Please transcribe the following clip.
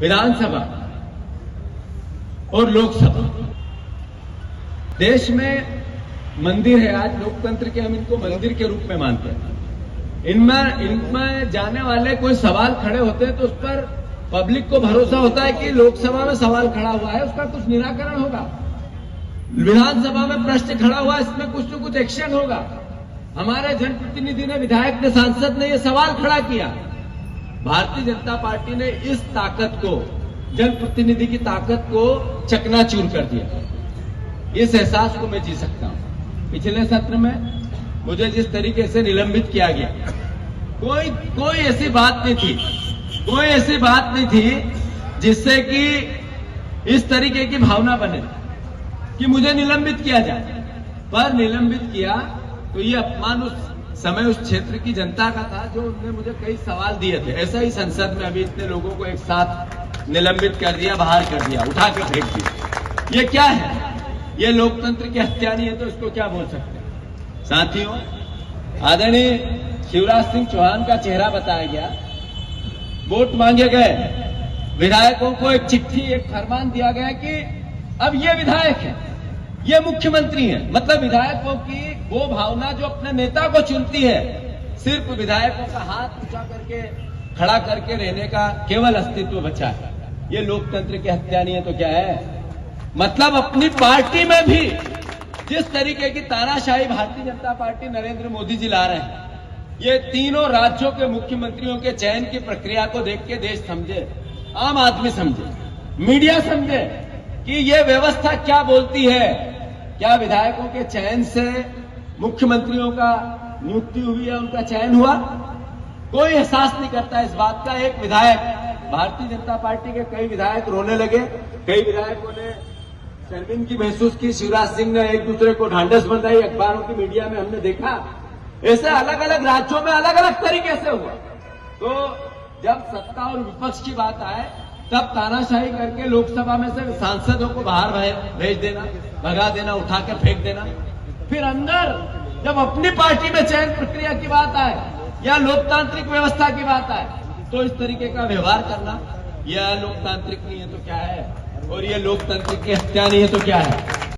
विधानसभा और लोकसभा, देश में मंदिर है। आज लोकतंत्र के हम इनको मंदिर के रूप में मानते हैं। इनमें जाने वाले कोई सवाल खड़े होते हैं तो उस पर पब्लिक को भरोसा होता है कि लोकसभा में सवाल खड़ा हुआ है, उसका कुछ निराकरण होगा। विधानसभा में प्रश्न खड़ा हुआ, इसमें कुछ न कुछ एक्शन होगा। हमारे जनप्रतिनिधि ने, विधायक ने, सांसद ने यह सवाल खड़ा किया। भारतीय जनता पार्टी ने इस ताकत को, जनप्रतिनिधि की ताकत को चकनाचूर कर दिया। इस एहसास को मैं जी सकता हूं। पिछले सत्र में मुझे जिस तरीके से निलंबित किया गया, कोई ऐसी बात नहीं थी जिससे कि इस तरीके की भावना बने कि मुझे निलंबित किया जाए। पर निलंबित किया तो ये अपमान उस समय उस क्षेत्र की जनता का था जो उन्होंने मुझे कई सवाल दिए थे। ऐसा ही संसद में अभी इतने लोगों को एक साथ निलंबित कर दिया, बाहर कर दिया, उठा के फेंक दिया। ये क्या है? ये लोकतंत्र की हत्या नहीं है तो इसको क्या बोल सकते हैं? साथियों, आदरणीय शिवराज सिंह चौहान का चेहरा बताया गया, वोट मांगे गए, विधायकों को एक चिट्ठी, एक फरमान दिया गया कि अब ये विधायक है, ये मुख्यमंत्री है। मतलब विधायकों की वो भावना जो अपने नेता को चुनती है, सिर्फ विधायकों का हाथ ऊंचा करके, खड़ा करके रहने का केवल अस्तित्व बचा है। ये लोकतंत्र की हत्या नहीं है तो क्या है? मतलब अपनी पार्टी में भी जिस तरीके की तानाशाही भारतीय जनता पार्टी, नरेंद्र मोदी जी ला रहे हैं, ये तीनों राज्यों के मुख्यमंत्रियों के चयन की प्रक्रिया को देख के देश समझे, आम आदमी समझे, मीडिया समझे कि ये व्यवस्था क्या बोलती है। क्या विधायकों के चयन से मुख्यमंत्रियों का नियुक्ति हुई है, उनका चयन हुआ? कोई एहसास नहीं करता इस बात का। एक विधायक, भारतीय जनता पार्टी के कई विधायक रोने लगे, कई विधायकों ने शर्मिंदगी महसूस की, शिवराज सिंह ने एक दूसरे को ढांढस बंधाई, अखबारों की मीडिया में हमने देखा। ऐसे अलग अलग राज्यों में अलग अलग तरीके से हुआ। तो जब सत्ता और विपक्ष की बात आए तब तानाशाही करके लोकसभा में से सांसदों को बाहर भेज देना, भगा देना, उठा के फेंक देना। फिर अंदर जब अपनी पार्टी में चयन प्रक्रिया की बात आए या लोकतांत्रिक व्यवस्था की बात आए तो इस तरीके का व्यवहार करना, यह लोकतांत्रिक नहीं है तो क्या है? और ये लोकतंत्र की हत्या नहीं है तो क्या है?